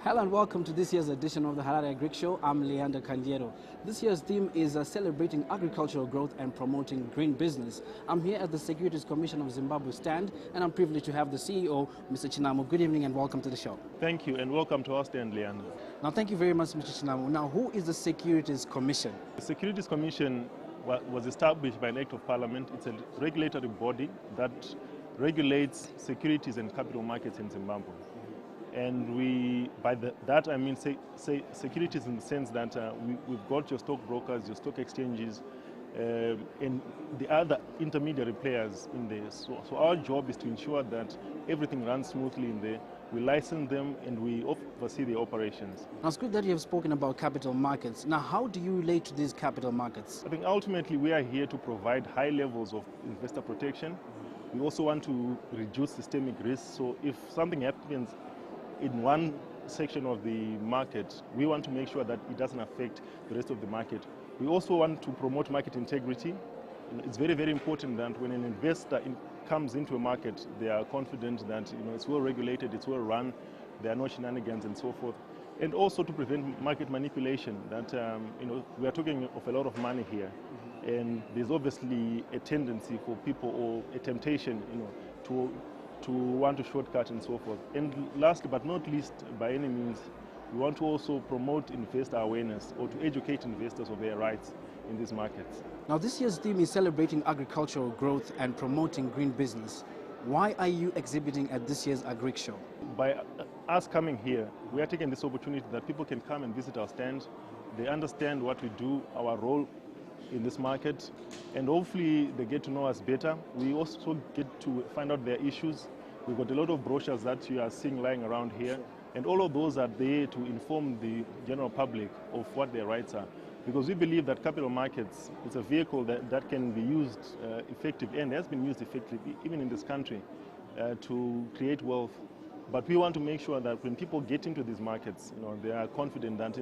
Hello and welcome to this year's edition of the Harare Agri Show. I'm Leander Candiero. This year's theme is celebrating agricultural growth and promoting green business. I'm here at the Securities Commission of Zimbabwe stand, and I'm privileged to have the CEO, Mr. Chinamo. Good evening and welcome to the show. Thank you and welcome to our stand, Leander. Now, thank you very much, Mr. Chinamo. Now, who is the Securities Commission? The Securities Commission was established by an Act of Parliament. It's a regulatory body that regulates securities and capital markets in Zimbabwe. And that I mean securities in the sense that we've got your stockbrokers, your stock exchanges, and the other intermediary players in there. So our job is to ensure that everything runs smoothly in there. We license them and we oversee the operations. Now, it's good that you have spoken about capital markets. Now, how do you relate to these capital markets? I think ultimately we are here to provide high levels of investor protection. We also want to reduce systemic risk. So if something happens in one section of the market, we want to make sure that it doesn't affect the rest of the market. We also want to promote market integrity. It's very, very important that when an investor comes into a market, they are confident that it's well regulated, it's well run, there are no shenanigans and so forth. And also to prevent market manipulation. That we are talking of a lot of money here, and there's obviously a tendency for people or a temptation, to want to shortcut and so forth. And last but not least, by any means, we want to also promote investor awareness or to educate investors of their rights in these markets. Now, this year's theme is celebrating agricultural growth and promoting green business. Why are you exhibiting at this year's Agri Show? By us coming here, we are taking this opportunity that people can come and visit our stand. They understand what we do, our role in this market, and hopefully they get to know us better. We also get to find out their issues. We've got a lot of brochures that you are seeing lying around here, and all of those are there to inform the general public of what their rights are. Because we believe that capital markets is a vehicle that can be used effectively, and has been used effectively even in this country to create wealth. But we want to make sure that when people get into these markets, they are confident that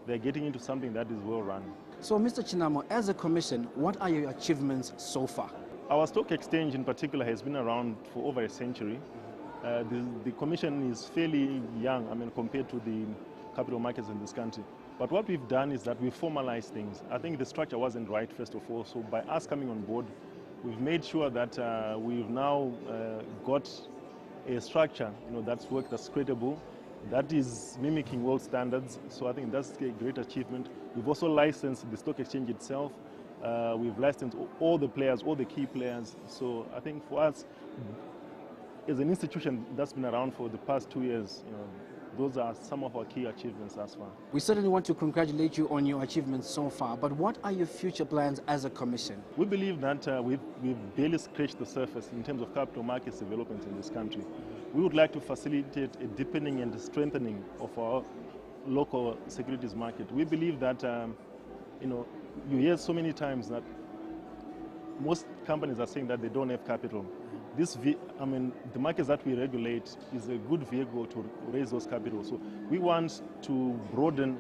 they're getting into something that is well run. So, Mr. Chinamo, as a commission, what are your achievements so far? Our stock exchange in particular has been around for over a century. The commission is fairly young, compared to the capital markets in this country. But what we've done is that we've formalized things. I think the structure wasn't right, first of all. So by us coming on board, we've made sure that we've now got a structure, that's credible, that is mimicking world standards. So I think that's a great achievement. We've also licensed the stock exchange itself. We've licensed all the players, all the key players. So I think for us, as an institution that's been around for the past 2 years, those are some of our key achievements thus far. We certainly want to congratulate you on your achievements so far, but what are your future plans as a commission? We believe that we've barely scratched the surface in terms of capital markets development in this country. We would like to facilitate a deepening and strengthening of our local securities market. We believe that, you hear so many times that most companies are saying that they don't have capital. The markets that we regulate is a good vehicle to raise those capitals. So we want to broaden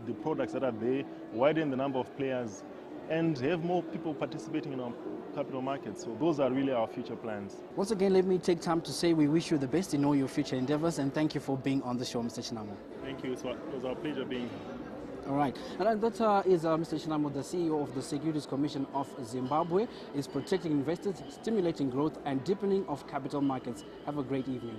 the products that are there, widen the number of players, and have more people participating in our capital markets. So those are really our future plans. Once again, let me take time to say we wish you the best in all your future endeavors, and thank you for being on the show, Mr. Chinamo. Thank you. It was our pleasure being here. All right. And that is Mr. Chinamo, the CEO of the Securities Commission of Zimbabwe, is protecting investors, stimulating growth, and deepening of capital markets. Have a great evening.